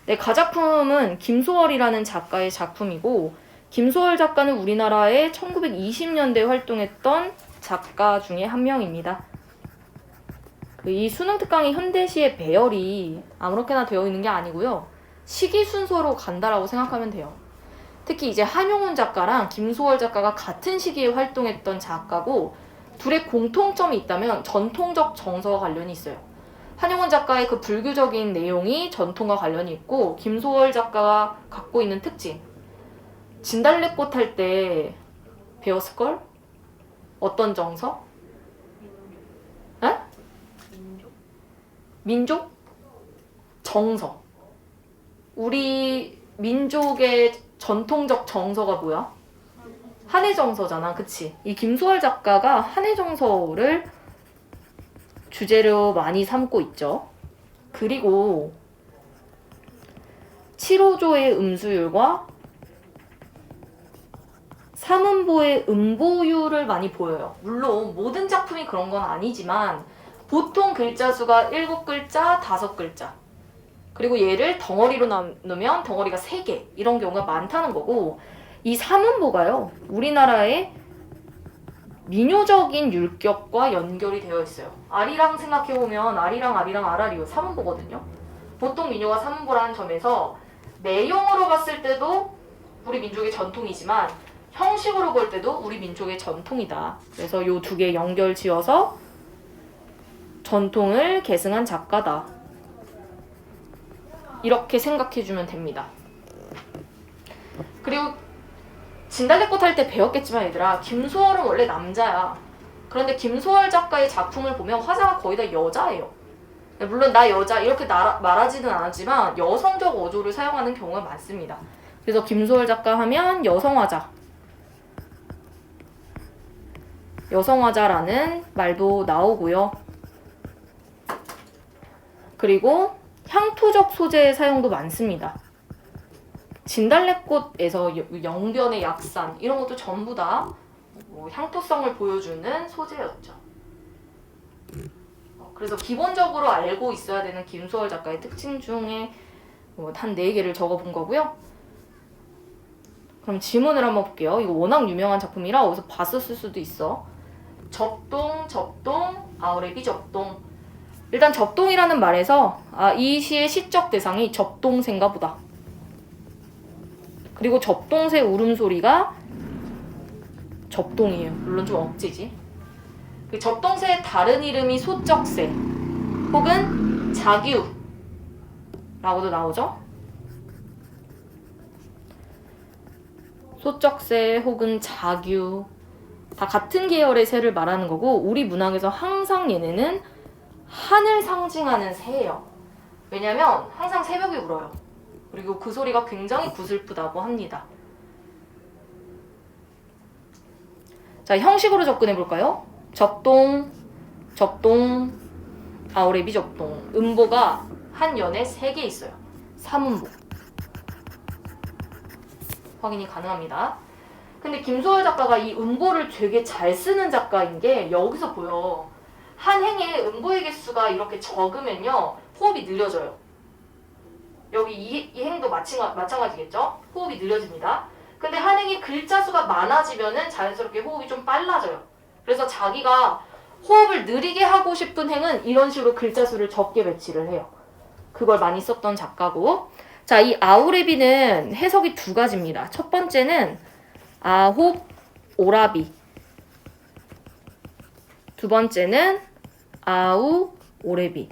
네, 가작품은 김소월이라는 작가의 작품이고 김소월 작가는 우리나라에 1920년대에 활동했던 작가 중에 한 명입니다. 이 수능 특강이 현대시의 배열이 아무렇게나 되어 있는 게 아니고요. 시기 순서로 간다라고 생각하면 돼요. 특히 이제 한용운 작가랑 김소월 작가가 같은 시기에 활동했던 작가고 둘의 공통점이 있다면 전통적 정서와 관련이 있어요. 한용운 작가의 그 불교적인 내용이 전통과 관련이 있고 김소월 작가가 갖고 있는 특징. 진달래꽃 할 때 배웠을걸? 어떤 정서? 에? 민족? 정서. 우리 민족의 전통적 정서가 뭐야? 한해 정서잖아, 그치? 이 김소월 작가가 한해 정서를 주제로 많이 삼고 있죠. 그리고 7호조의 음수율과 3음보의 음보율을 많이 보여요. 물론 모든 작품이 그런 건 아니지만 보통 글자 수가 7글자, 5글자. 그리고 얘를 덩어리로 나누면 덩어리가 3개. 이런 경우가 많다는 거고 이 3음보가요. 우리나라의 민요적인 율격과 연결이 되어 있어요. 아리랑 생각해보면 아리랑, 아라리요. 3음보거든요. 보통 민요가 3음보라는 점에서 내용으로 봤을 때도 우리 민족의 전통이지만 형식으로 볼 때도 우리 민족의 전통이다. 그래서 요 두 개 연결 지어서 전통을 계승한 작가다. 이렇게 생각해주면 됩니다. 그리고 진달래꽃 할 때 배웠겠지만 얘들아, 김소월은 원래 남자야. 그런데 김소월 작가의 작품을 보면 화자가 거의 다 여자예요. 물론 나 여자 이렇게 말하지는 않았지만 여성적 어조를 사용하는 경우가 많습니다. 그래서 김소월 작가 하면 여성화자. 여성화자라는 말도 나오고요. 그리고 향토적 소재의 사용도 많습니다. 진달래꽃에서 영변의 약산 이런 것도 전부 다 향토성을 보여주는 소재였죠. 그래서 기본적으로 알고 있어야 되는 김소월 작가의 특징 중에 한 4개를 적어본 거고요. 그럼 질문을 한번 볼게요. 이거 워낙 유명한 작품이라 어디서 봤었을 수도 있어. 접동, 아우레비 접동. 일단 접동이라는 말에서 이 시의 시적 대상이 접동새인가 보다. 그리고 접동새 울음소리가 접동이에요. 물론 좀 억지지. 그 접동새의 다른 이름이 소적새 혹은 자규라고도 나오죠. 소적새 혹은 자규 다 같은 계열의 새를 말하는 거고 우리 문학에서 항상 얘네는 한을 상징하는 새예요. 왜냐면 항상 새벽에 울어요. 그리고 그 소리가 굉장히 구슬프다고 합니다. 자, 형식으로 접근해 볼까요? 접동, 아우레비 접동. 음보가 한 연에 3개 있어요. 3음보. 확인이 가능합니다. 근데 김소월 작가가 이 음보를 되게 잘 쓰는 작가인 게 여기서 보여. 한 행에 음보의 개수가 이렇게 적으면요. 호흡이 느려져요. 여기 이 행도 마찬가지겠죠? 호흡이 느려집니다. 근데 한 행에 글자 수가 많아지면은 자연스럽게 호흡이 좀 빨라져요. 그래서 자기가 호흡을 느리게 하고 싶은 행은 이런 식으로 글자 수를 적게 배치를 해요. 그걸 많이 썼던 작가고. 자, 이 아우레비는 해석이 2가지입니다. 첫 번째는 아홉 오라비. 두 번째는 아우 오레비.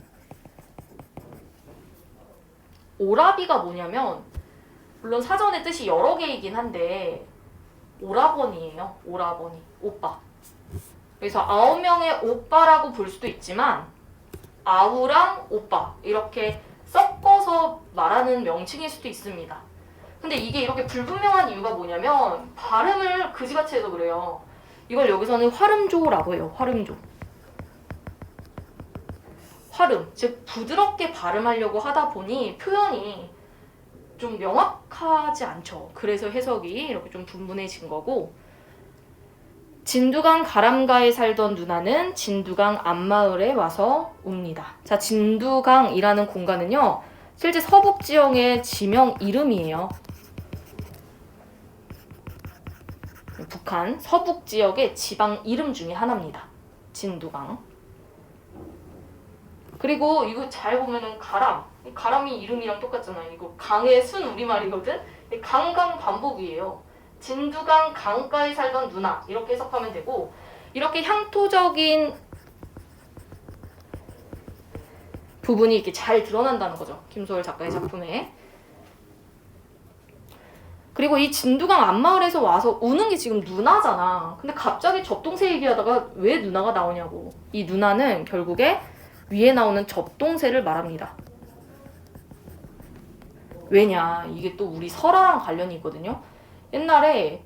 오라비가 뭐냐면 물론 사전의 뜻이 여러 개이긴 한데 오라버니예요. 오라버니. 오빠. 그래서 9명의 오빠라고 볼 수도 있지만 아우랑 오빠 이렇게 섞어서 말하는 명칭일 수도 있습니다. 근데 이게 이렇게 불분명한 이유가 뭐냐면 발음을 그지같이 해서 그래요. 이걸 여기서는 활음조라고 해요. 활음조. 활음, 즉 부드럽게 발음하려고 하다 보니 표현이 좀 명확하지 않죠. 그래서 해석이 이렇게 좀 분분해진 거고 진두강 가람가에 살던 누나는 진두강 앞마을에 와서 웁니다. 자, 진두강이라는 공간은요. 실제 서북 지형의 지명 이름이에요. 북한 서북 지역의 지방 이름 중에 하나입니다. 진두강. 그리고 이거 잘 보면은 가람이 이름이랑 똑같잖아요. 이거 강의 순 우리말이거든. 강강 반복이에요. 진두강 강가에 살던 누나 이렇게 해석하면 되고, 이렇게 향토적인 부분이 이렇게 잘 드러난다는 거죠. 김소월 작가의 작품에. 그리고 이 진두강 앞마을에서 와서 우는 게 지금 누나잖아. 근데 갑자기 접동새 얘기하다가 왜 누나가 나오냐고. 이 누나는 결국에 위에 나오는 접동새를 말합니다. 왜냐, 이게 또 우리 설화랑 관련이 있거든요. 옛날에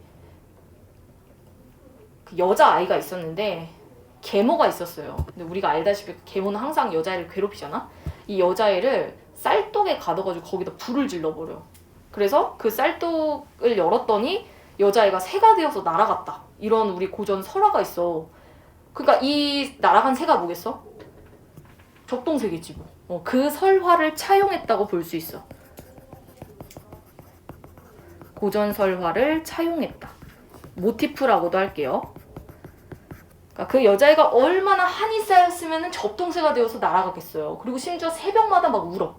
그 여자아이가 있었는데 계모가 있었어요. 근데 우리가 알다시피 계모는 항상 여자애를 괴롭히잖아. 이 여자애를 쌀독에 가둬가지고 거기다 불을 질러버려. 그래서 그 쌀독을 열었더니 여자애가 새가 되어서 날아갔다. 이런 우리 고전 설화가 있어. 그러니까 이 날아간 새가 뭐겠어? 접동새겠지 뭐. 그 설화를 차용했다고 볼 수 있어. 고전 설화를 차용했다. 모티프라고도 할게요. 그러니까 그 여자애가 얼마나 한이 쌓였으면 접동새가 되어서 날아가겠어요. 그리고 심지어 새벽마다 막 울어.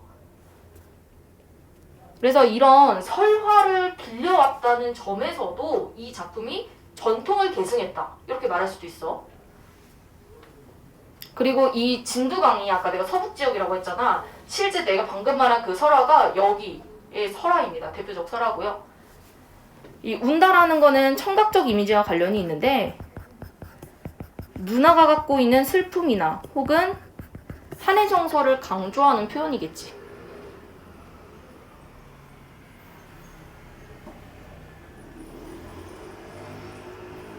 그래서 이런 설화를 빌려왔다는 점에서도 이 작품이 전통을 계승했다. 이렇게 말할 수도 있어. 그리고 이 진두강이 아까 내가 서북지역이라고 했잖아. 실제 내가 방금 말한 그 설화가 여기의 설화입니다. 대표적 설화고요. 이 운다라는 거는 청각적 이미지와 관련이 있는데, 누나가 갖고 있는 슬픔이나 혹은 한의 정서를 강조하는 표현이겠지.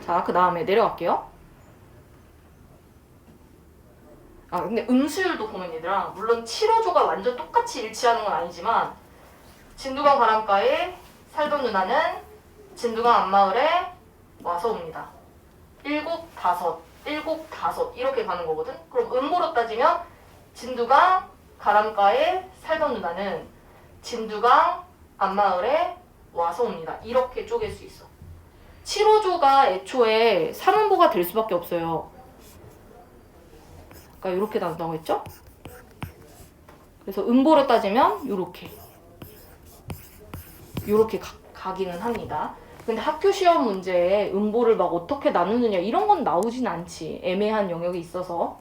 자, 그 다음에 내려갈게요. 근데 음수율도 보면 얘들아, 물론 7호조가 완전 똑같이 일치하는 건 아니지만, 진두강 바람가에 살던 누나는 진두강 앞마을에 와서 옵니다. 7, 5 이렇게 가는 거거든. 그럼 음보로 따지면 진두강 가람가에 살던 누나는 진두강 앞마을에 와서 옵니다. 이렇게 쪼갤 수 있어. 7호조가 애초에 3음보가 될 수밖에 없어요. 아까 이렇게 나온다고 했죠? 그래서 음보로 따지면 요렇게 가기는 합니다. 근데 학교 시험 문제에 음보를 막 어떻게 나누느냐 이런 건 나오진 않지. 애매한 영역이 있어서.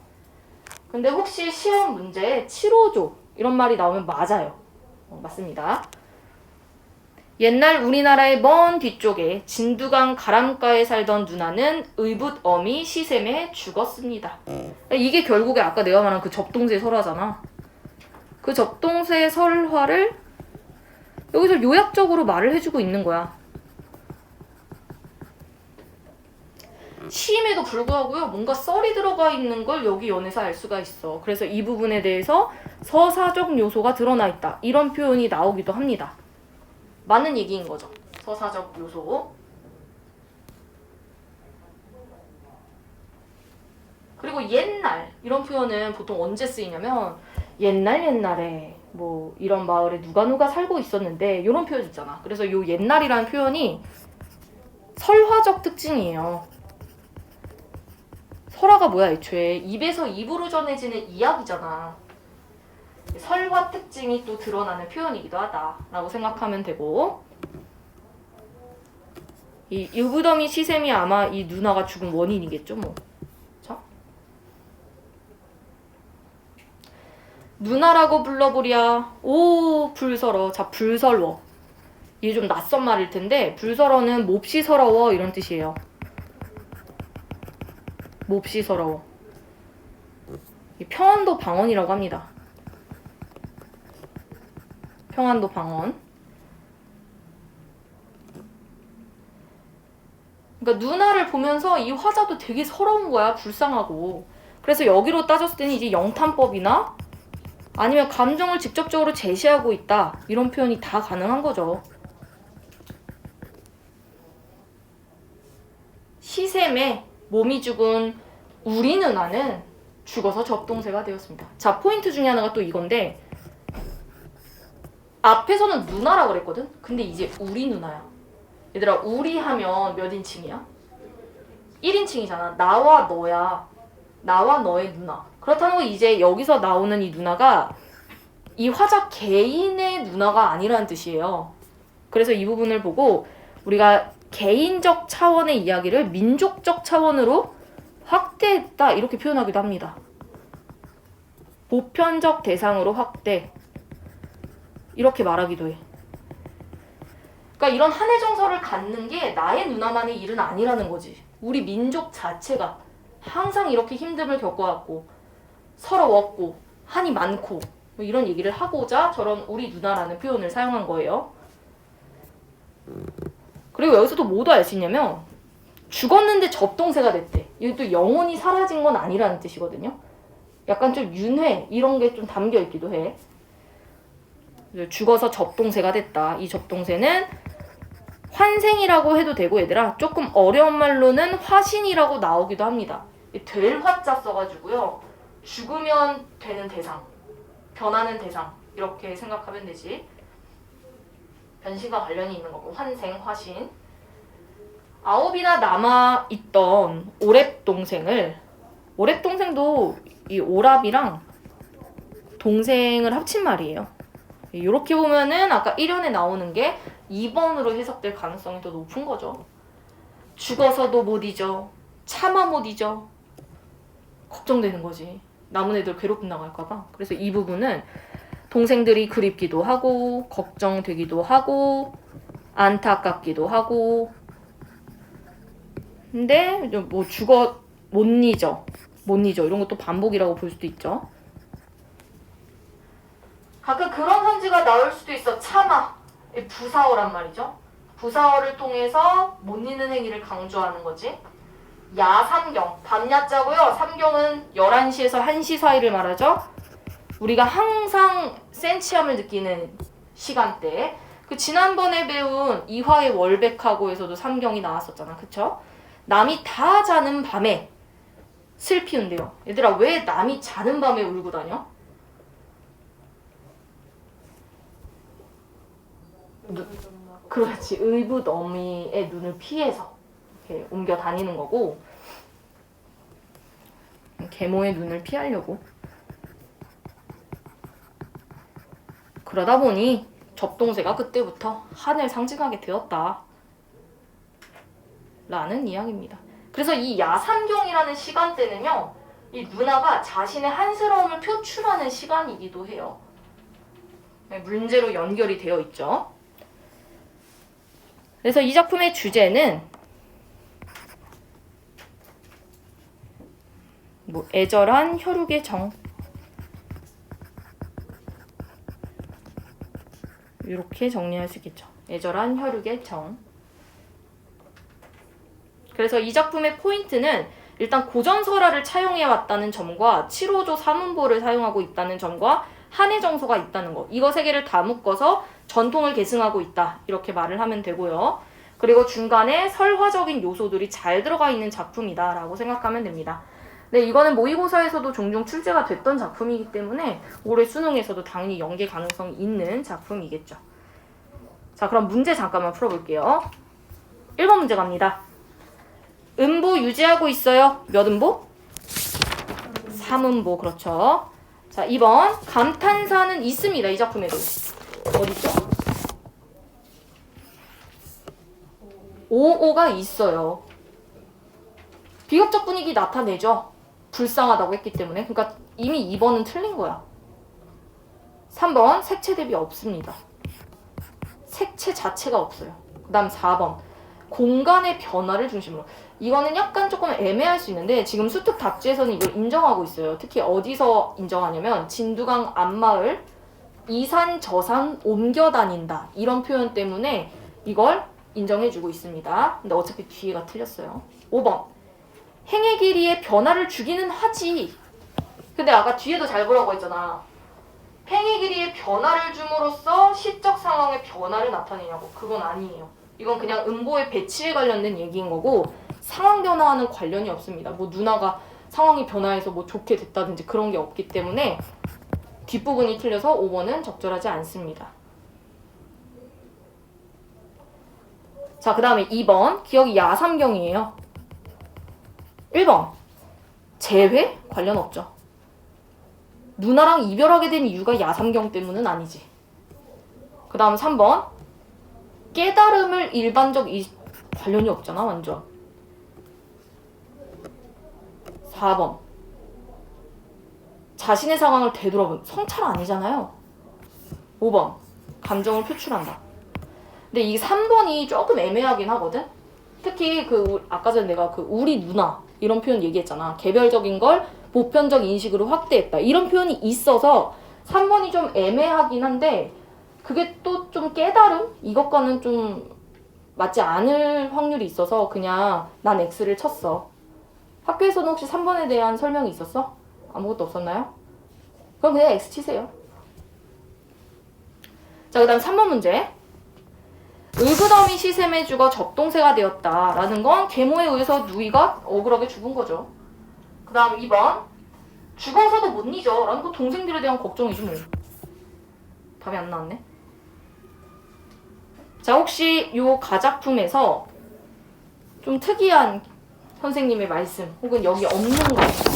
근데 혹시 시험 문제에 7호조 이런 말이 나오면 맞아요. 맞습니다. 옛날 우리나라의 먼 뒤쪽에 진두강 가람가에 살던 누나는 의붓어미 시샘에 죽었습니다. 이게 결국에 아까 내가 말한 그 접동새 설화잖아. 그 접동새 설화를 여기서 요약적으로 말을 해주고 있는 거야. 시임에도 불구하고요, 뭔가 썰이 들어가 있는 걸 여기 연에서 알 수가 있어. 그래서 이 부분에 대해서 서사적 요소가 드러나 있다. 이런 표현이 나오기도 합니다. 맞는 얘기인 거죠. 서사적 요소. 그리고 옛날 이런 표현은 보통 언제 쓰이냐면 옛날에 뭐 이런 마을에 누가 살고 있었는데 이런 표현 있잖아. 그래서 요 옛날이라는 표현이 설화적 특징이에요. 설화가 뭐야 애초에 입에서 입으로 전해지는 이야기잖아. 설화 특징이 또 드러나는 표현이기도 하다라고 생각하면 되고, 이 의붓어미 시샘이 아마 이 누나가 죽은 원인이겠죠 뭐. 자, 누나라고 불러보랴 오 불서러. 자, 불설워. 이게 좀 낯선 말일 텐데 불설어는 몹시 서러워 이런 뜻이에요. 몹시 서러워. 평안도 방언이라고 합니다. 평안도 방언. 그러니까 누나를 보면서 이 화자도 되게 서러운 거야. 불쌍하고. 그래서 여기로 따졌을 때는 이제 영탄법이나 아니면 감정을 직접적으로 제시하고 있다. 이런 표현이 다 가능한 거죠. 시샘에 몸이 죽은 우리 누나는 죽어서 접동새가 되었습니다. 자, 포인트 중에 하나가 또 이건데, 앞에서는 누나라 그랬거든? 근데 이제 우리 누나야. 얘들아, 우리 하면 몇 인칭이야? 1인칭이잖아. 나와 너야. 나와 너의 누나. 그렇다는 건 이제 여기서 나오는 이 누나가 이 화자 개인의 누나가 아니라는 뜻이에요. 그래서 이 부분을 보고 우리가 개인적 차원의 이야기를 민족적 차원으로 확대했다 이렇게 표현하기도 합니다. 보편적 대상으로 확대 이렇게 말하기도 해. 그러니까 이런 한해 정서를 갖는 게 나의 누나만의 일은 아니라는 거지. 우리 민족 자체가 항상 이렇게 힘듦을 겪어왔고 서러웠고 한이 많고 뭐 이런 얘기를 하고자 저런 우리 누나라는 표현을 사용한 거예요. 그리고 여기서 또 뭐도 알 수 있냐면 죽었는데 접동세가 됐대. 이것도 영혼이 사라진 건 아니라는 뜻이거든요. 약간 좀 윤회 이런 게 좀 담겨 있기도 해. 죽어서 접동세가 됐다. 이 접동세는 환생이라고 해도 되고 얘들아 조금 어려운 말로는 화신이라고 나오기도 합니다. 될 화자 써가지고요. 죽으면 되는 대상, 변하는 대상 이렇게 생각하면 되지. 변신과 관련이 있는 거고 환생, 화신. 아홉이나 남아있던 오랩동생을 오랩동생도 이 오랍이랑 동생을 합친 말이에요. 이렇게 보면은 아까 1연에 나오는 게 2번으로 해석될 가능성이 더 높은 거죠. 죽어서도 못 잊어. 차마 못 잊어. 걱정되는 거지. 남은 애들 괴롭힘 나갈까봐. 그래서 이 부분은 동생들이 그립기도 하고 걱정되기도 하고 안타깝기도 하고 근데 뭐 죽어 못 잊어 이런 것도 반복이라고 볼 수도 있죠. 가끔 그런 선지가 나올 수도 있어. 차마 부사어란 말이죠. 부사어를 통해서 못 잊는 행위를 강조하는 거지. 야삼경, 밤야자고요. 삼경은 11시에서 1시 사이를 말하죠. 우리가 항상 센치함을 느끼는 시간대. 그 지난번에 배운 이화의 월백하고에서도 삼경이 나왔었잖아. 그쵸? 남이 다 자는 밤에 슬피 운대요. 얘들아 왜 남이 자는 밤에 울고 다녀? 그렇지. 의붓어미의 눈을 피해서 이렇게 옮겨 다니는 거고 계모의 눈을 피하려고. 그러다 보니 접동세가 그때부터 한을 상징하게 되었다 라는 이야기입니다. 그래서 이 야삼경이라는 시간대는요, 이 누나가 자신의 한스러움을 표출하는 시간이기도 해요. 문제로 연결이 되어 있죠. 그래서 이 작품의 주제는 뭐 애절한 혈육의 정 이렇게 정리할 수 있겠죠. 애절한 혈육의 정. 그래서 이 작품의 포인트는 일단 고전설화를 차용해왔다는 점과 7호조 사문보를 사용하고 있다는 점과 한해 정서가 있다는 거. 이거 세 개를 다 묶어서 전통을 계승하고 있다. 이렇게 말을 하면 되고요. 그리고 중간에 설화적인 요소들이 잘 들어가 있는 작품이다 라고 생각하면 됩니다. 네, 이거는 모의고사에서도 종종 출제가 됐던 작품이기 때문에 올해 수능에서도 당연히 연계 가능성이 있는 작품이겠죠. 자, 그럼 문제 잠깐만 풀어볼게요. 1번 문제 갑니다. 음보 유지하고 있어요. 몇 음보? 3음보. 그렇죠. 자, 2번 감탄사는 있습니다. 이 작품에도. 어디죠? 5가 있어요. 비극적 분위기 나타내죠. 불쌍하다고 했기 때문에. 그러니까 이미 2번은 틀린 거야. 3번 색채 대비 없습니다. 색채 자체가 없어요. 그 다음 4번 공간의 변화를 중심으로. 이거는 약간 조금 애매할 수 있는데 지금 수특 답지에서는 이걸 인정하고 있어요. 특히 어디서 인정하냐면 진두강 앞마을 이산 저산 옮겨 다닌다. 이런 표현 때문에 이걸 인정해주고 있습니다. 근데 어차피 뒤에가 틀렸어요. 5번 행의 길이의 변화를 주기는 하지. 근데 아까 뒤에도 잘 보라고 했잖아. 행의 길이의 변화를 줌으로써 시적 상황의 변화를 나타내냐고. 그건 아니에요. 이건 그냥 음보의 배치에 관련된 얘기인 거고 상황 변화와는 관련이 없습니다. 뭐 누나가 상황이 변화해서 뭐 좋게 됐다든지 그런 게 없기 때문에 뒷부분이 틀려서 5번은 적절하지 않습니다. 자, 그 다음에 2번. 기억이 야삼경이에요. 1번. 재회? 관련 없죠. 누나랑 이별하게 된 이유가 야삼경 때문은 아니지. 그 다음 3번. 깨달음을 관련이 없잖아, 완전. 4번. 자신의 상황을 되돌아본 성찰 아니잖아요. 5번. 감정을 표출한다. 근데 이 3번이 조금 애매하긴 하거든. 특히 아까 전에 내가 우리 누나 이런 표현 얘기했잖아. 개별적인 걸 보편적 인식으로 확대했다. 이런 표현이 있어서 3번이 좀 애매하긴 한데 그게 또 좀 깨달음? 이것과는 좀 맞지 않을 확률이 있어서 그냥 난 X를 쳤어. 학교에서는 혹시 3번에 대한 설명이 있었어? 아무것도 없었나요? 그럼 그냥 X 치세요. 자, 그 다음 3번 문제. 을그더미 시샘의 주가 접동새가 되었다라는 건 계모에 의해서 누이가 억울하게 죽은 거죠. 그 다음 2번. 죽어서도 못 잊어 라는 거 동생들에 대한 걱정이지 뭐. 답이 안 나왔네. 자, 혹시 요 가작품에서 좀 특이한 선생님의 말씀 혹은 여기 없는 거 있어?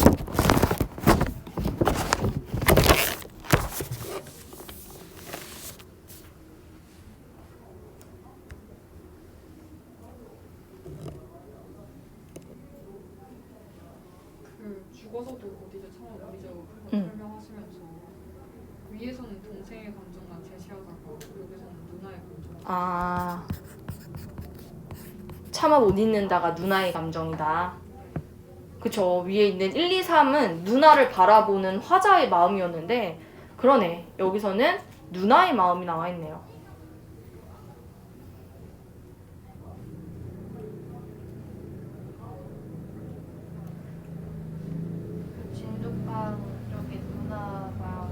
죽어서도 못 잊어 참아 못 잊어 그거 설명하시면서 위에서는 동생의 감정만 제시하다가 여기서는 누나의 감정. 차마 못 잊는다가 누나의 감정이다. 그쵸. 위에 있는 1, 2, 3은 누나를 바라보는 화자의 마음이었는데 그러네. 여기서는 누나의 마음이 나와 있네요. 진돗방 쪽에 누나가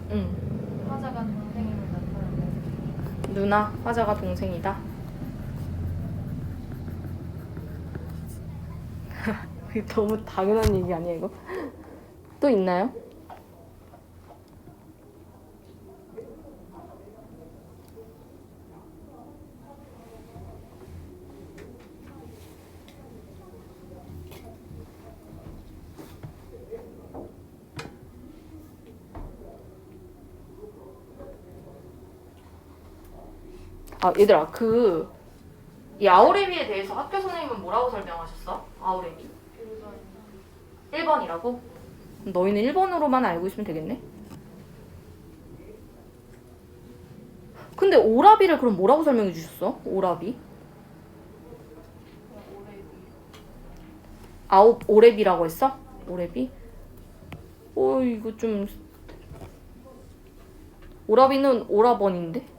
화자가 동생임을 나타내는. 누나, 화자가 동생이다. 너무 당연한 얘기 아니야 이거? 또 있나요? 얘들아, 이 아오레비에 대해서 학교 선생님은 뭐라고 설명하셨어? 아오레비 1번이라고? 너희는 1번으로만 알고 있으면 되겠네? 근데 오라비를 그럼 뭐라고 설명해 주셨어? 오라비? 오레비라고 했어? 오레비? 이거 좀 오라비는 오라버니인데?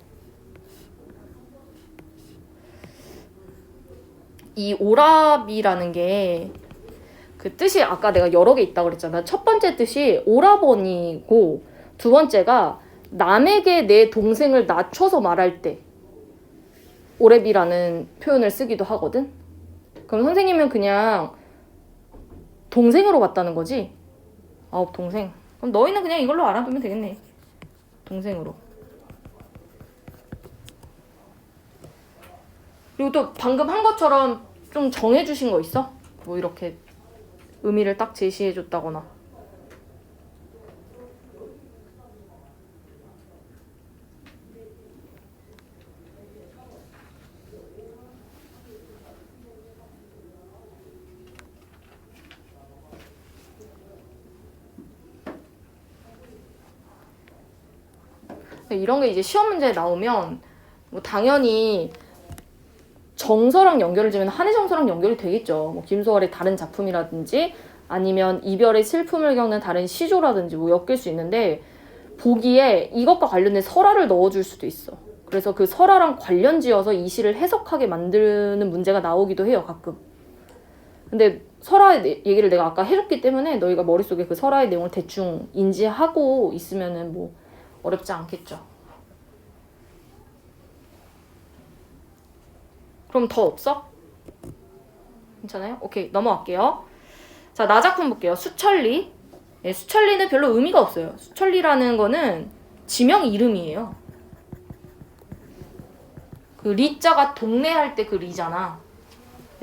이 오라비라는 게 그 뜻이 아까 내가 여러 개 있다고 그랬잖아. 첫 번째 뜻이 오라버니고 두 번째가 남에게 내 동생을 낮춰서 말할 때 오레비라는 표현을 쓰기도 하거든. 그럼 선생님은 그냥 동생으로 봤다는 거지? 동생. 그럼 너희는 그냥 이걸로 알아두면 되겠네. 동생으로. 그리고 또 방금 한 것처럼 좀 정해주신 거 있어? 뭐 이렇게 의미를 딱 제시해줬다거나. 이런 게 이제 시험 문제에 나오면 뭐 당연히 정서랑 연결을 지면 한의 정서랑 연결이 되겠죠. 뭐 김소월의 다른 작품이라든지 아니면 이별의 슬픔을 겪는 다른 시조라든지 뭐 엮일 수 있는데 보기에 이것과 관련된 설화를 넣어줄 수도 있어. 그래서 그 설화랑 관련 지어서 이 시를 해석하게 만드는 문제가 나오기도 해요, 가끔. 근데 설화 얘기를 내가 아까 해줬기 때문에 너희가 머릿속에 그 설화의 내용을 대충 인지하고 있으면은 뭐 어렵지 않겠죠. 그럼 더 없어? 괜찮아요? 오케이, 넘어갈게요. 자, 나 작품 볼게요. 수천리. 네, 수천리는 별로 의미가 없어요. 수천리라는 거는 지명 이름이에요. 그 리자가 동네 할 때 그 리잖아.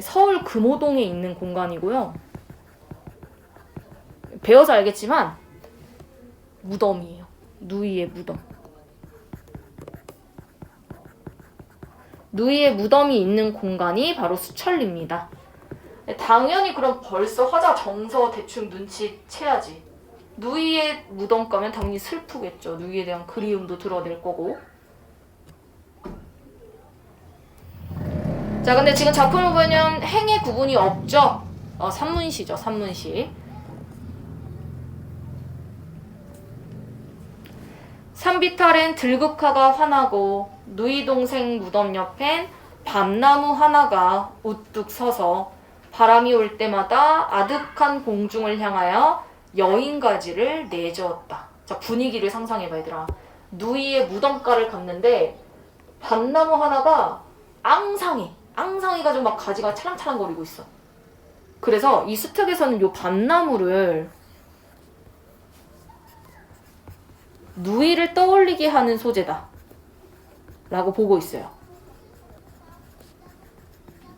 서울 금호동에 있는 공간이고요. 배워서 알겠지만 무덤이에요. 누이의 무덤. 누이의 무덤이 있는 공간이 바로 수천리입니다. 당연히 그럼 벌써 화자 정서 대충 눈치채야지. 누이의 무덤 가면 당연히 슬프겠죠. 누이에 대한 그리움도 드러낼 거고. 자, 근데 지금 작품을 보면 행의 구분이 없죠. 산문시죠, 산문시. 산비탈엔 들국화가 환하고 누이 동생 무덤 옆엔 밤나무 하나가 우뚝 서서 바람이 올 때마다 아득한 공중을 향하여 여인가지를 내저었다. 자, 분위기를 상상해봐, 얘들아. 누이의 무덤가를 갔는데 밤나무 하나가 앙상해. 앙상해가지고 막 가지가 찰랑찰랑거리고 있어. 그래서 이 수특에서는 요 밤나무를 누이를 떠올리게 하는 소재다 라고 보고 있어요.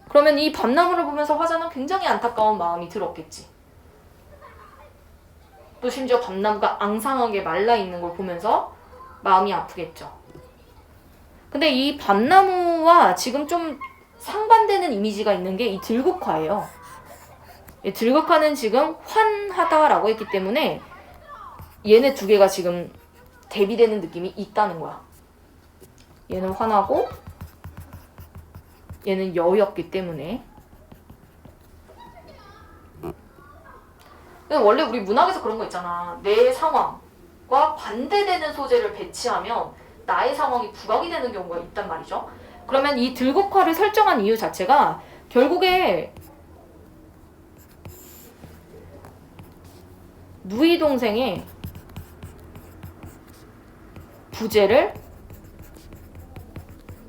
그러면 이 밤나무를 보면서 화자는 굉장히 안타까운 마음이 들었겠지. 또 심지어 밤나무가 앙상하게 말라있는 걸 보면서 마음이 아프겠죠. 근데 이 밤나무와 지금 좀 상반되는 이미지가 있는 게 이 들국화예요. 이 들국화는 지금 환하다라고 했기 때문에 얘네 두 개가 지금 대비되는 느낌이 있다는 거야. 얘는 환하고 얘는 여였기 때문에. 원래 우리 문학에서 그런 거 있잖아. 내 상황과 반대되는 소재를 배치하면 나의 상황이 부각이 되는 경우가 있단 말이죠. 그러면 이 들국화를 설정한 이유 자체가 결국에 누이 동생의 부재를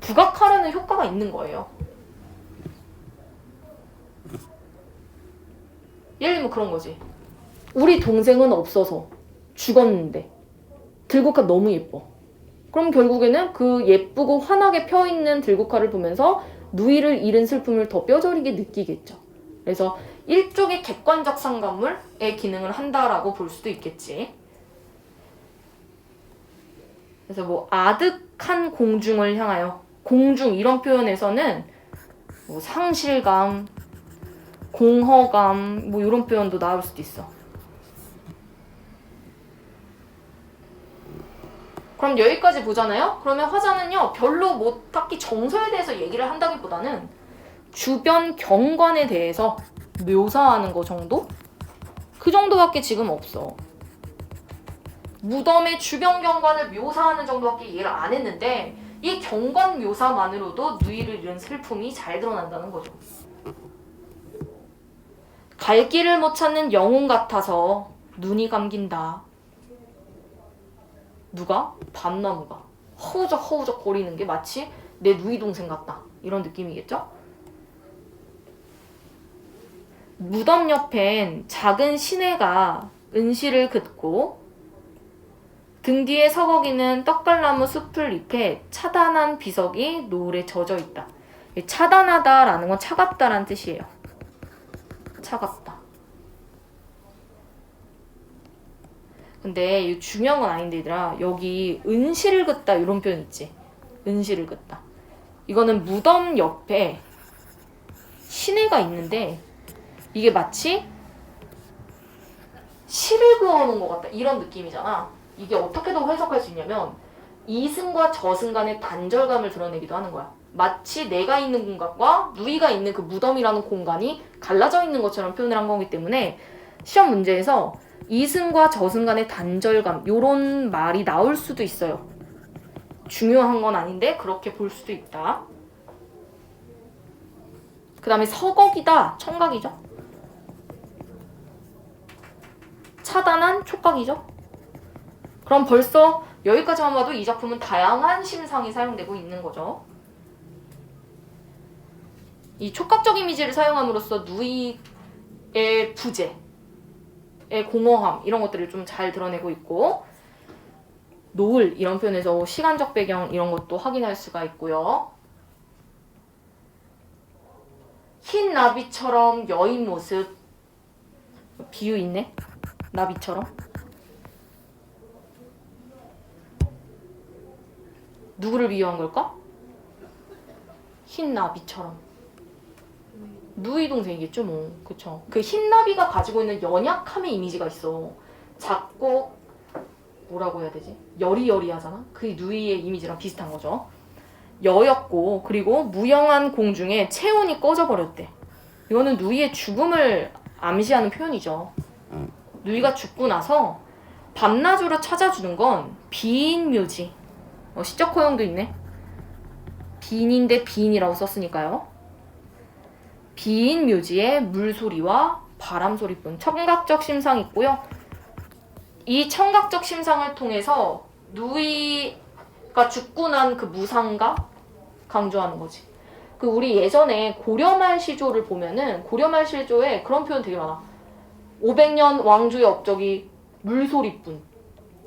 부각하려는 효과가 있는 거예요. 예를 들면 그런 거지. 우리 동생은 없어서 죽었는데 들국화 너무 예뻐. 그럼 결국에는 그 예쁘고 환하게 펴있는 들국화를 보면서 누이를 잃은 슬픔을 더 뼈저리게 느끼겠죠. 그래서 일종의 객관적 상관물의 기능을 한다라고 볼 수도 있겠지. 그래서 뭐 아득한 공중을 향하여, 공중 이런 표현에서는 뭐 상실감, 공허감 뭐 이런 표현도 나올 수도 있어. 그럼 여기까지 보잖아요? 그러면 화자는요 별로 뭐 딱히 정서에 대해서 얘기를 한다기보다는 주변 경관에 대해서 묘사하는 거 정도? 그 정도밖에 지금 없어. 무덤의 주변 경관을 묘사하는 정도밖에 이해를 안 했는데 이 경관 묘사만으로도 누이를 잃은 슬픔이 잘 드러난다는 거죠. 갈 길을 못 찾는 영웅 같아서 눈이 감긴다. 누가? 밤나무가 허우적 거리는 게 마치 내 누이 동생 같다 이런 느낌이겠죠? 무덤 옆엔 작은 시내가 은실을 긋고 등 뒤에 서거기는 떡갈나무 숲을 잎에 차단한 비석이 노을에 젖어 있다. 차단하다라는 건 차갑다라는 뜻이에요. 차갑다. 근데 이 중요한 건 아닌데 얘들아, 여기 은실을 긋다 이런 표현 있지. 은실을 긋다. 이거는 무덤 옆에 시내가 있는데 이게 마치 실을 그어놓은 것 같다 이런 느낌이잖아. 이게 어떻게 더 해석할 수 있냐면 이승과 저승 간의 단절감을 드러내기도 하는 거야. 마치 내가 있는 공간과 누이가 있는 그 무덤이라는 공간이 갈라져 있는 것처럼 표현을 한 거기 때문에 시험 문제에서 이승과 저승 간의 단절감 요런 말이 나올 수도 있어요. 중요한 건 아닌데 그렇게 볼 수도 있다. 그 다음에 서걱이다. 청각이죠. 차단한 촉각이죠. 그럼 벌써 여기까지만 봐도 이 작품은 다양한 심상이 사용되고 있는 거죠. 이 촉각적 이미지를 사용함으로써 누이의 부재, 의 공허함 이런 것들을 좀 잘 드러내고 있고 노을 이런 표현에서 시간적 배경 이런 것도 확인할 수가 있고요. 흰 나비처럼 여인 모습. 비유 있네. 나비처럼. 누구를 비유한 걸까? 흰 나비처럼. 누이 동생이겠죠, 뭐. 그쵸. 그 흰 나비가 가지고 있는 연약함의 이미지가 있어. 작고, 뭐라고 해야 되지? 여리여리하잖아? 그게 누이의 이미지랑 비슷한 거죠. 여였고, 그리고 무영한 공중에 체온이 꺼져버렸대. 이거는 누이의 죽음을 암시하는 표현이죠. 누이가 죽고 나서 밤낮으로 찾아주는 건 비인묘지. 시적 허용도 있네. 빈인데 비인이라고 썼으니까요. 비인묘지에 물소리와 바람소리뿐. 청각적 심상이 있고요. 이 청각적 심상을 통해서 누이가 죽고 난 그 무상가 강조하는 거지. 그 우리 예전에 고려말 시조를 보면은 고려말 시조에 그런 표현 되게 많아. 500년 왕조의 업적이 물소리뿐.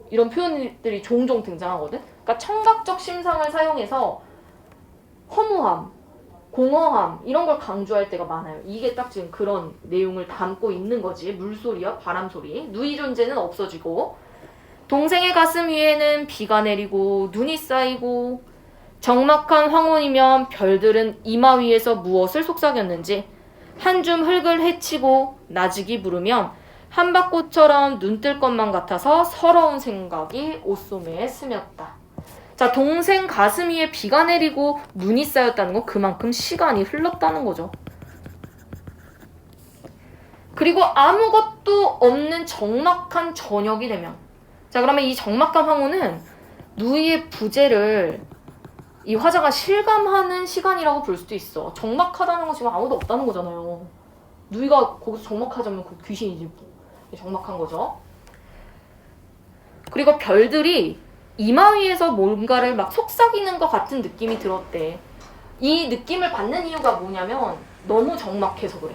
이런 표현들이 종종 등장하거든. 그러니까 청각적 심상을 사용해서 허무함, 공허함 이런 걸 강조할 때가 많아요. 이게 딱 지금 그런 내용을 담고 있는 거지. 물소리와 바람소리. 누이 존재는 없어지고 동생의 가슴 위에는 비가 내리고 눈이 쌓이고 적막한 황혼이면 별들은 이마 위에서 무엇을 속삭였는지 한 줌 흙을 헤치고 나직이 부르면 한밭꽃처럼 눈 뜰 것만 같아서 서러운 생각이 옷소매에 스쳤다. 자, 동생 가슴 위에 비가 내리고 눈이 쌓였다는 건 그만큼 시간이 흘렀다는 거죠. 그리고 아무것도 없는 적막한 저녁이 되면, 자, 그러면 이 적막한 황혼은 누이의 부재를 이 화자가 실감하는 시간이라고 볼 수도 있어. 적막하다는 건 지금 아무도 없다는 거잖아요. 누이가 거기서 적막하자면 그 귀신이지. 적막한 거죠. 그리고 별들이 이마 위에서 뭔가를 막 속삭이는 것 같은 느낌이 들었대. 이 느낌을 받는 이유가 뭐냐면 너무 적막해서 그래.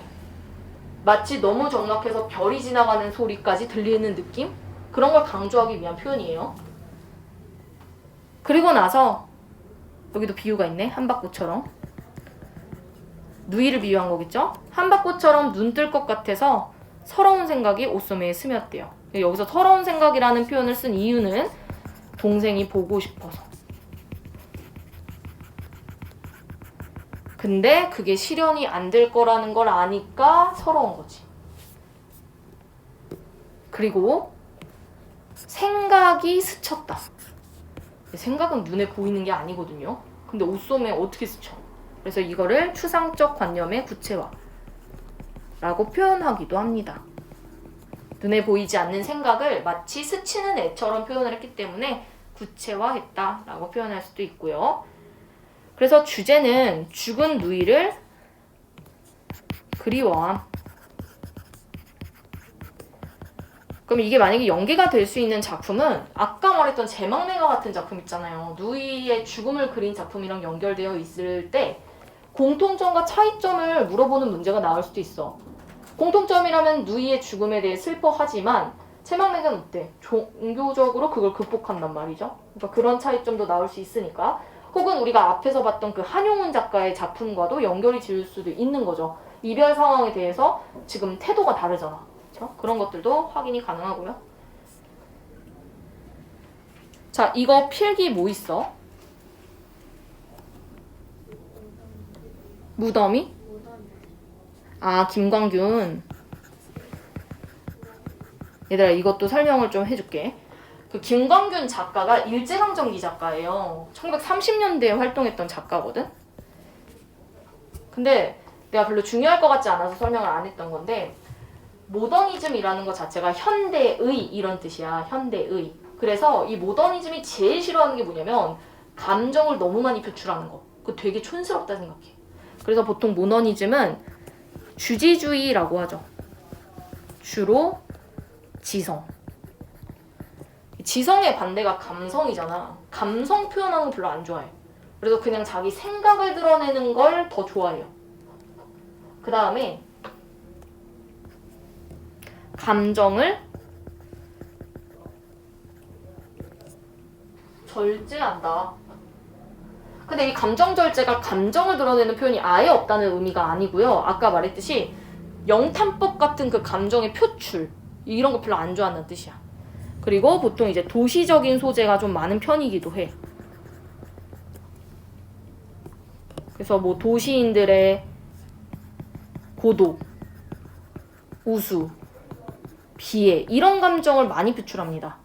마치 너무 적막해서 별이 지나가는 소리까지 들리는 느낌? 그런 걸 강조하기 위한 표현이에요. 그리고 나서 여기도 비유가 있네. 한밭꽃처럼. 누이를 비유한 거겠죠? 한밭꽃처럼 눈 뜰 것 같아서 서러운 생각이 옷소매에 스쳤대요. 여기서 서러운 생각이라는 표현을 쓴 이유는 동생이 보고 싶어서. 근데 그게 실현이 안 될 거라는 걸 아니까 서러운 거지. 그리고 생각이 스쳤다. 생각은 눈에 보이는 게 아니거든요. 근데 옷소매에 어떻게 스쳐? 그래서 이거를 추상적 관념의 구체화라고 표현하기도 합니다. 눈에 보이지 않는 생각을 마치 스치는 애처럼 표현을 했기 때문에 구체화했다라고 표현할 수도 있고요. 그래서 주제는 죽은 누이를 그리워함. 그럼 이게 만약에 연계가 될 수 있는 작품은 아까 말했던 제망매가 같은 작품 있잖아요. 누이의 죽음을 그린 작품이랑 연결되어 있을 때 공통점과 차이점을 물어보는 문제가 나올 수도 있어. 공통점이라면 누이의 죽음에 대해 슬퍼하지만 제망매는 어때? 종교적으로 그걸 극복한단 말이죠. 그러니까 그런 차이점도 나올 수 있으니까. 혹은 우리가 앞에서 봤던 그 한용운 작가의 작품과도 연결이 지을 수도 있는 거죠. 이별 상황에 대해서 지금 태도가 다르잖아. 그렇죠? 그런 것들도 확인이 가능하고요. 자, 이거 필기 뭐 있어? 무덤이? 아, 김광균. 얘들아, 이것도 설명을 좀 해줄게. 그 김광균 작가가 일제강점기 작가예요. 1930년대에 활동했던 작가거든? 근데 내가 별로 중요할 것 같지 않아서 설명을 안 했던 건데, 모더니즘이라는 것 자체가 현대의 이런 뜻이야. 현대의. 그래서 이 모더니즘이 제일 싫어하는 게 뭐냐면 감정을 너무 많이 표출하는 거. 그거 되게 촌스럽다 생각해. 그래서 보통 모더니즘은 주지주의라고 하죠. 주로 지성. 지성의 반대가 감성이잖아. 감성 표현하는 거 별로 안 좋아해. 그래서 그냥 자기 생각을 드러내는 걸 더 좋아해요. 그 다음에 감정을 절제한다. 근데 이 감정절제가 감정을 드러내는 표현이 아예 없다는 의미가 아니고요. 아까 말했듯이 영탄법 같은 그 감정의 표출 이런 거 별로 안 좋아하는 뜻이야. 그리고 보통 이제 도시적인 소재가 좀 많은 편이기도 해. 그래서 뭐 도시인들의 고독, 우수, 비애 이런 감정을 많이 표출합니다.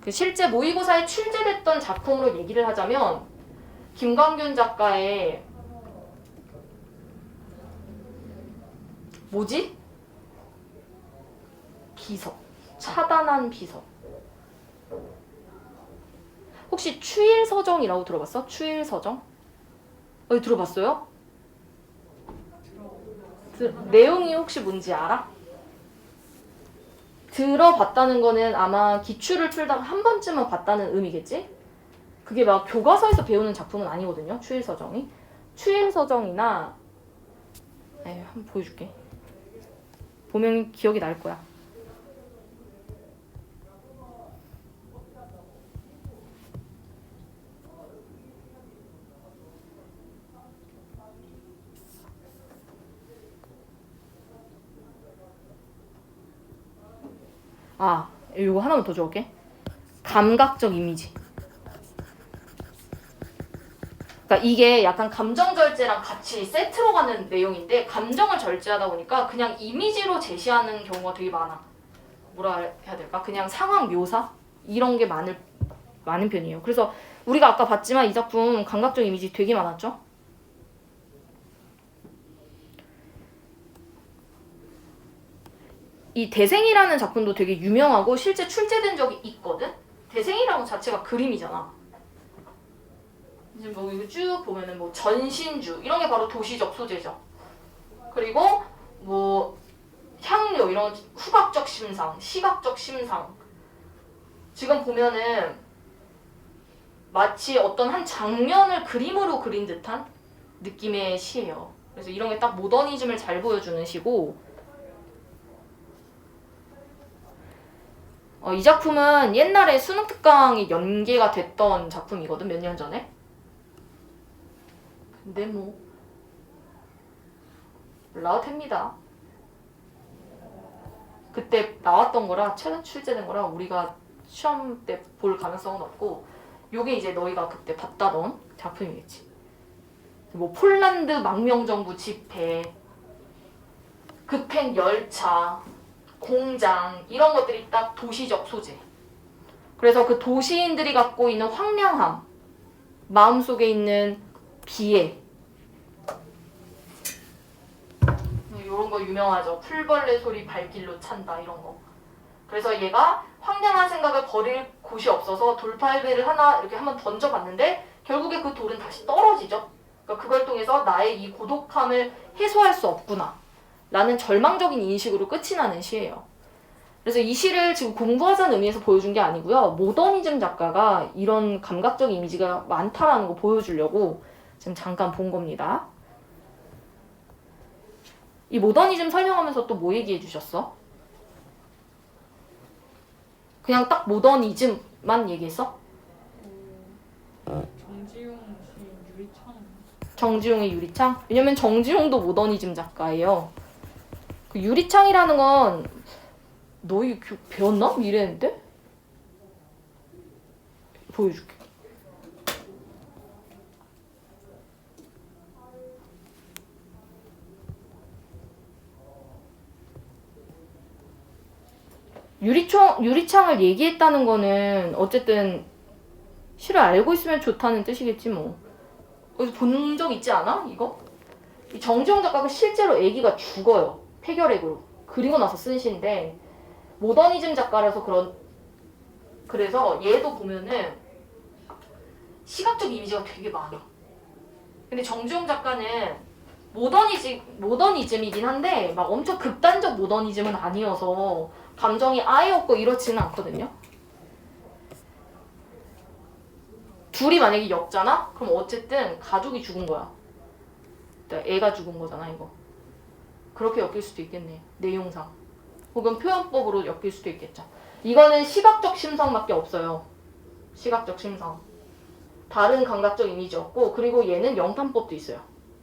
그 실제 모의고사에 출제됐던 작품으로 얘기를 하자면 김광균 작가의 뭐지? 비석. 차단한 비석. 혹시 추일서정이라고 들어봤어? 추일서정? 들어봤어요? 내용이 혹시 뭔지 알아? 들어봤다는 거는 아마 기출을 풀다가 한 번쯤은 봤다는 의미겠지? 그게 막 교과서에서 배우는 작품은 아니거든요. 추일서정이. 추일서정이나 한번 보여줄게. 보면 기억이 날 거야. 이거 하나만 더 줘볼게. 감각적 이미지. 그러니까 이게 약간 감정 절제랑 같이 세트로 가는 내용인데 감정을 절제하다 보니까 그냥 이미지로 제시하는 경우가 되게 많아. 뭐라 해야 될까? 그냥 상황 묘사? 이런 게 많은 편이에요. 그래서 우리가 아까 봤지만 이 작품 감각적 이미지 되게 많았죠? 이 대생이라는 작품도 되게 유명하고 실제 출제된 적이 있거든? 대생이라는 자체가 그림이잖아. 이제 뭐 이거 쭉 보면은 뭐 전신주 이런 게 바로 도시적 소재죠. 그리고 뭐 향료 이런 후각적 심상, 시각적 심상. 지금 보면은 마치 어떤 한 장면을 그림으로 그린 듯한 느낌의 시예요. 그래서 이런 게 딱 모더니즘을 잘 보여주는 시고 이 작품은 옛날에 수능 특강이 연계가 됐던 작품이거든, 몇 년 전에. 근데 뭐 올라왔답니다. 그때 나왔던 거라 최근 출제된 거라 우리가 시험 때 볼 가능성은 없고 요게 이제 너희가 그때 봤다던 작품이겠지. 뭐 폴란드 망명정부 집회, 급행 열차, 공장 이런 것들이 딱 도시적 소재. 그래서 그 도시인들이 갖고 있는 황량함, 마음속에 있는 비애 이런 거 유명하죠. 풀벌레 소리 발길로 찬다 이런 거. 그래서 얘가 황량한 생각을 버릴 곳이 없어서 돌팔배를 하나 이렇게 한번 던져봤는데 결국에 그 돌은 다시 떨어지죠. 그러니까 그걸 통해서 나의 이 고독함을 해소할 수 없구나 라는 절망적인 인식으로 끝이 나는 시예요. 그래서 이 시를 지금 공부하자는 의미에서 보여준 게 아니고요. 모더니즘 작가가 이런 감각적 이미지가 많다라는 거 보여주려고 지금 잠깐 본 겁니다. 이 모더니즘 설명하면서 또 뭐 얘기해 주셨어? 그냥 딱 모더니즘만 얘기했어? 정지용 씨 유리창. 정지용의 유리창? 왜냐면 정지용도 모더니즘 작가예요. 그 유리창이라는 건 너희 배웠나? 이랬는데? 보여줄게. 유리창을 얘기했다는 거는 어쨌든 시를 알고 있으면 좋다는 뜻이겠지 뭐. 어디서 본 적 있지 않아? 이거? 이 정지용 작가가 실제로 애기가 죽어요. 폐결핵으로. 그리고 나서 쓴 시인데 모더니즘 작가라서 그래서 얘도 보면은 시각적 이미지가 되게 많아. 근데 정지용 작가는 모더니즘이긴 한데 막 엄청 극단적 모더니즘은 아니어서 감정이 아예 없고 이렇지는 않거든요. 둘이 만약에 엮잖아? 그럼 어쨌든 가족이 죽은 거야. 그러니까 애가 죽은 거잖아 이거. 그렇게 엮일 수도 있겠네. 내용상. 혹은 표현법으로 엮일 수도 있겠죠. 이거는 시각적 심성밖에 없어요. 시각적 심성. 다른 감각적 이미지였고, 그리고 얘는 영탄법도 있어요.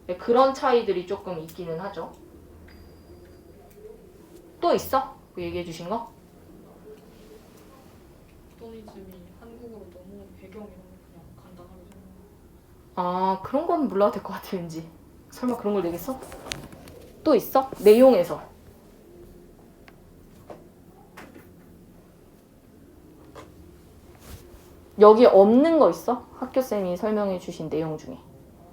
네, 그런 차이들이 조금 있기는 하죠. 또 있어? 그 얘기해 주신 거? 모더니즘이 한국으로 넘어온 배경 이런 거 그냥 간단하게 설명. 아, 그런 건 몰라도 될 것 같아, 왠지. 설마 그런 걸 내겠어? 또 있어? 내용에서. 여기 없는 거 있어? 학교쌤이 설명해 주신 내용 중에.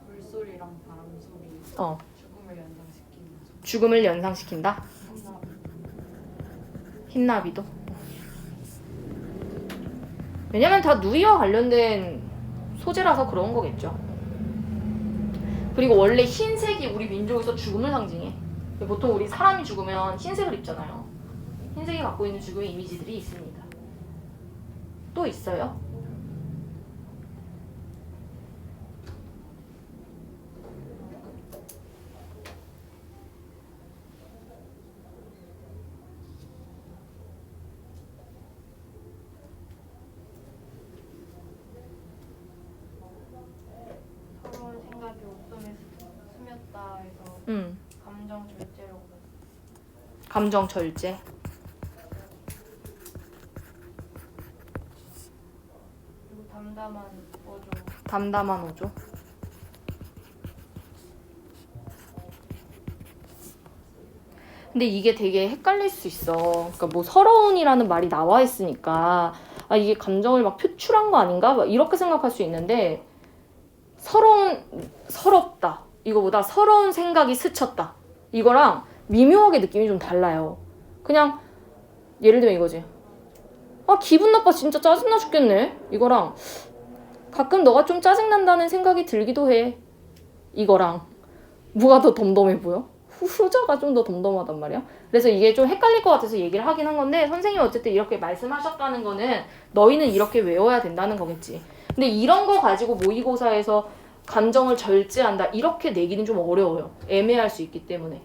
물소리랑 바람 소리, 어, 죽음을 연상시키는 거. 죽음을 연상시킨다? 흰나비도? 왜냐면 다 누이와 관련된 소재라서 그런 거겠죠. 그리고 원래 흰색이 우리 민족에서 죽음을 상징해. 보통 우리 사람이 죽으면 흰색을 입잖아요. 흰색이 갖고 있는 죽음의 이미지들이 있습니다. 또 있어요? 서러운 생각이 옷속에 스며다 해서 감정 절제로 그렸어요. 감정 절제. 그리고 담담한 어조. 담담한 오조. 근데 이게 되게 헷갈릴 수 있어. 그러니까 뭐 서러운이라는 말이 나와 있으니까 아 이게 감정을 막 표출한 거 아닌가? 막 이렇게 생각할 수 있는데 서럽다. 이거보다 서러운 생각이 스쳤다. 이거랑 미묘하게 느낌이 좀 달라요. 그냥 예를 들면 이거지. 아 기분 나빠 진짜 짜증나 죽겠네. 이거랑 가끔 너가 좀 짜증난다는 생각이 들기도 해. 이거랑 뭐가 더 덤덤해 보여? 후자가 좀 더 덤덤하단 말이야. 그래서 이게 좀 헷갈릴 것 같아서 얘기를 하긴 한 건데 선생님이 어쨌든 이렇게 말씀하셨다는 거는 너희는 이렇게 외워야 된다는 거겠지. 근데 이런 거 가지고 모의고사에서 감정을 절제한다 이렇게 내기는 좀 어려워요. 애매할 수 있기 때문에.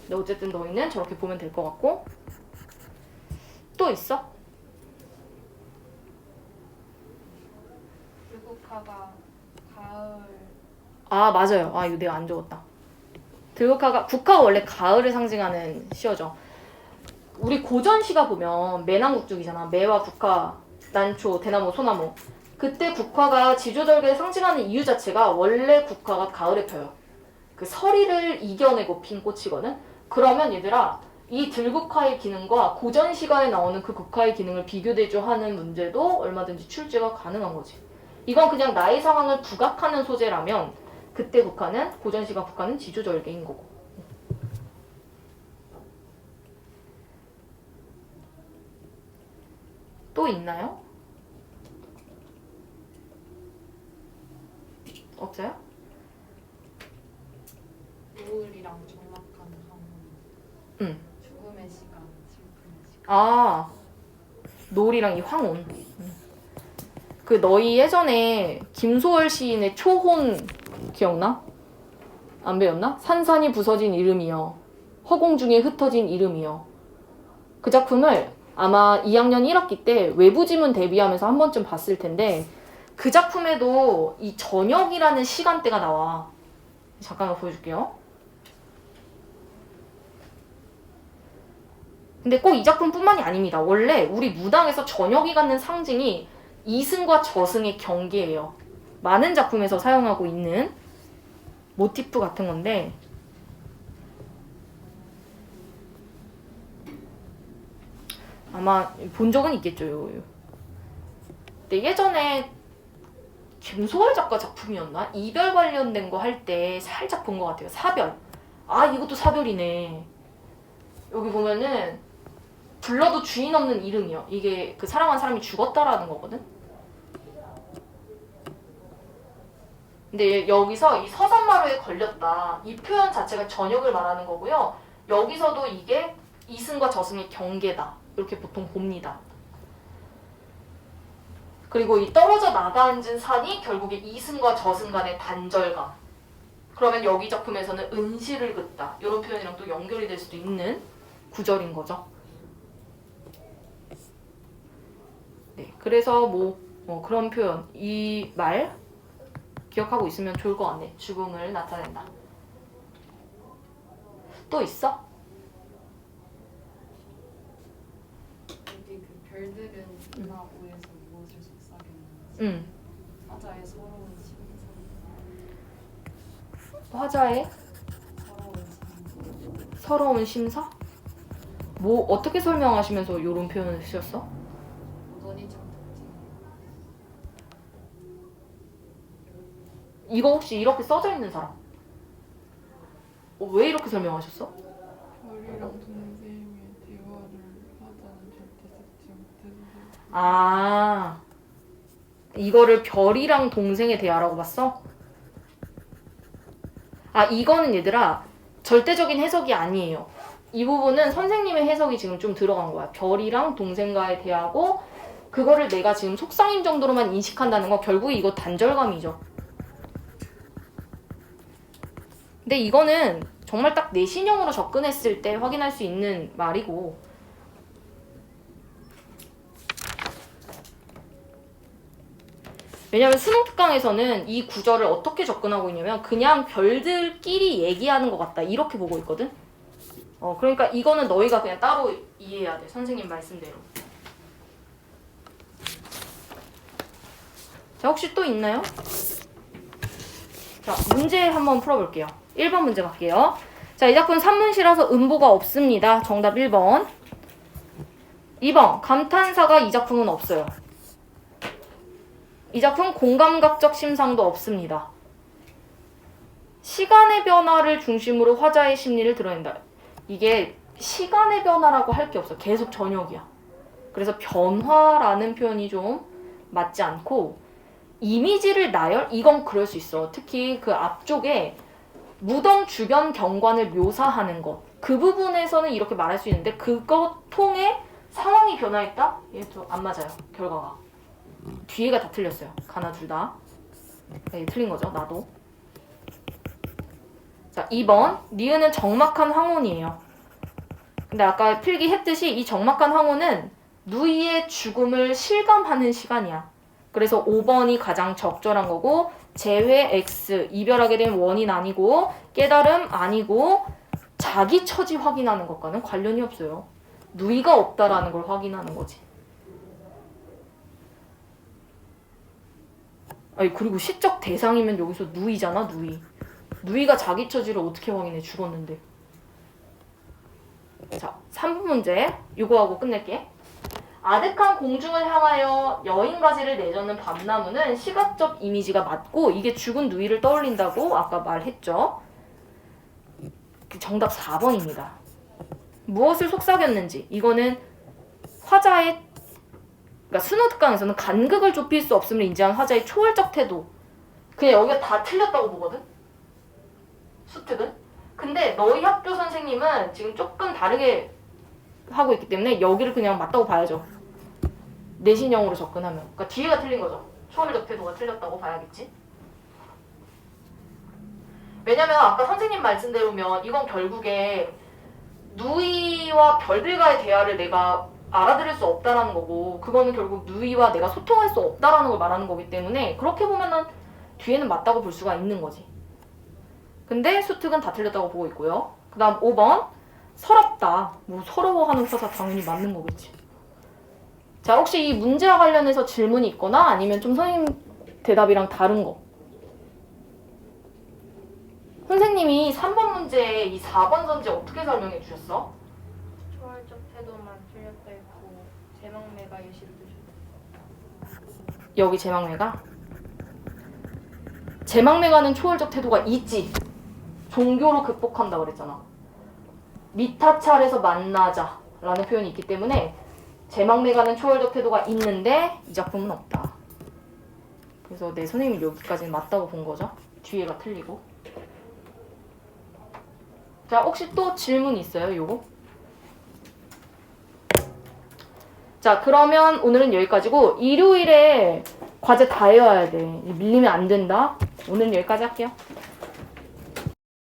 근데 어쨌든 너희는 저렇게 보면 될 것 같고. 또 있어? 불국화가 가을. 아 맞아요. 아 이거 내가 안 적었다. 국화가 원래 가을을 상징하는 시어죠. 우리 고전 시가 보면 매낭국죽이잖아. 매와 국화, 난초, 대나무, 소나무. 그때 국화가 지조절개를 상징하는 이유 자체가 원래 국화가 가을에 펴요. 그 서리를 이겨내고 핀 꽃이거든. 그러면 얘들아 이 들국화의 기능과 고전 시가에 나오는 그 국화의 기능을 비교대조하는 문제도 얼마든지 출제가 가능한 거지. 이건 그냥 나의 상황을 부각하는 소재라면 그때 국화는 고전 시가 국화는 지조절개인 거고. 또 있나요? 없어요? 노을이랑 적막한 상황. 응. 죽음의 시간, 슬픔의 시간. 아 노을이랑 이 황혼. 그 너희 예전에 김소월 시인의 초혼 기억나? 안 배웠나? 산산이 부서진 이름이여 허공 중에 흩어진 이름이여. 그 작품을 아마 2학년 1학기 때 외부 지문 대비하면서 한 번쯤 봤을 텐데 그 작품에도 이 저녁이라는 시간대가 나와. 잠깐만 보여줄게요. 근데 꼭 이 작품뿐만이 아닙니다. 원래 우리 무당에서 저녁이 갖는 상징이 이승과 저승의 경계예요. 많은 작품에서 사용하고 있는 모티프 같은 건데 아마 본 적은 있겠죠. 근데 예전에 김소월 작가 작품이었나? 이별 관련된 거 할 때 살짝 본 것 같아요. 사별. 아 이것도 사별이네. 여기 보면은 불러도 주인 없는 이름이요. 이게 그 사랑한 사람이 죽었다라는 거거든. 근데 여기서 이 서산마루에 걸렸다. 이 표현 자체가 저녁을 말하는 거고요. 여기서도 이게 이승과 저승의 경계다. 이렇게 보통 봅니다. 그리고 이 떨어져 나가앉은 산이 결국에 이승과 저승 간의 단절감. 그러면 여기 작품에서는 은시를 긋다. 이런 표현이랑 또 연결이 될 수도 있는 구절인 거죠. 네, 그래서 그런 표현, 이 말 기억하고 있으면 좋을 것 같네. 죽음을 나타낸다. 또 있어? 여기 그 별들은 누나 오에서 무엇을 속삭였는지 응. 화자의 서러운 심성 화자의 서러운 심사? 뭐 어떻게 설명하시면서 이런 표현을 쓰셨어? 너니 참 특징 이거 혹시 이렇게 써져 있는 사람? 왜 이렇게 설명하셨어? 별이랑 동생의 대화를 하자는 절대 듣지 못해서 아, 이거를 별이랑 동생의 대화라고 봤어? 아, 이거는 얘들아 절대적인 해석이 아니에요. 이 부분은 선생님의 해석이 지금 좀 들어간 거야. 별이랑 동생과의 대화고 그거를 내가 지금 속상임 정도로만 인식한다는 거 결국 이거 단절감이죠. 근데 이거는 정말 딱 내 신형으로 접근했을 때 확인할 수 있는 말이고 왜냐면 수능 특강에서는 이 구절을 어떻게 접근하고 있냐면 그냥 별들끼리 얘기하는 것 같다 이렇게 보고 있거든. 그러니까 이거는 너희가 그냥 따로 이해해야 돼. 선생님 말씀대로. 자, 혹시 또 있나요? 자, 문제 한번 풀어볼게요. 1번 문제 갈게요. 자, 이 작품 산문시라서 음보가 없습니다. 정답 1번. 2번, 감탄사가 이 작품은 없어요. 이 작품 공감각적 심상도 없습니다. 시간의 변화를 중심으로 화자의 심리를 드러낸다. 이게 시간의 변화라고 할 게 없어. 계속 저녁이야. 그래서 변화라는 표현이 좀 맞지 않고 이미지를 나열? 이건 그럴 수 있어. 특히 그 앞쪽에 무덤 주변 경관을 묘사하는 것. 그 부분에서는 이렇게 말할 수 있는데 그것 통해 상황이 변화했다? 얘도 안 맞아요. 결과가. 뒤에가 다 틀렸어요. 가나 둘 다. 네, 틀린 거죠. 나도. 자, 2번. 니은은 적막한 황혼이에요. 근데 아까 필기 했듯이 이 적막한 황혼은 누이의 죽음을 실감하는 시간이야. 그래서 5번이 가장 적절한 거고 재회 X, 이별하게 된 원인 아니고 깨달음 아니고 자기 처지 확인하는 것과는 관련이 없어요. 누이가 없다라는 걸 확인하는 거지. 아니 그리고 시적 대상이면 여기서 누이잖아. 누이가 자기 처지를 어떻게 확인해? 죽었는데. 자, 3번 문제 이거 하고 끝낼게. 아득한 공중을 향하여 여인가지를 내젓는 밤나무는 시각적 이미지가 맞고 이게 죽은 누이를 떠올린다고 아까 말했죠. 정답 4번입니다. 무엇을 속삭였는지 이거는 화자의 그러니까 순호 특강에서는 간극을 좁힐 수 없음을 인지한 화자의 초월적 태도. 그냥 여기가 다 틀렸다고 보거든. 수특은. 근데 너희 학교 선생님은 지금 조금 다르게 하고 있기 때문에 여기를 그냥 맞다고 봐야죠. 내신형으로 접근하면. 그러니까 뒤에가 틀린 거죠. 초월적 태도가 틀렸다고 봐야겠지. 왜냐면 아까 선생님 말씀대로면 이건 결국에 누이와 별들과의 대화를 내가 알아들을 수 없다라는 거고 그거는 결국 누이와 내가 소통할 수 없다라는 걸 말하는 거기 때문에 그렇게 보면은 뒤에는 맞다고 볼 수가 있는 거지. 근데 수특은 다 틀렸다고 보고 있고요. 그 다음 5번 서럽다. 뭐 서러워하는 화자 당연히 맞는 거겠지. 자, 혹시 이 문제와 관련해서 질문이 있거나 아니면 좀 선생님 대답이랑 다른 거. 선생님이 3번 문제에 이 4번 선지 어떻게 설명해 주셨어? 초월적 태도만 틀렸다 했고 제망매가 예시를 드셨다. 여기 제망매가? 제망매가는 초월적 태도가 있지. 종교로 극복한다 그랬잖아. 미타찰에서 만나자 라는 표현이 있기 때문에 제망매가는 초월적 태도가 있는데 이 작품은 없다. 그래서 내 선생님이 여기까지는 맞다고 본 거죠. 뒤에가 틀리고. 자, 혹시 또 질문 있어요? 요거? 자, 그러면 오늘은 여기까지고 일요일에 과제 다 해와야 돼. 밀리면 안 된다. 오늘은 여기까지 할게요.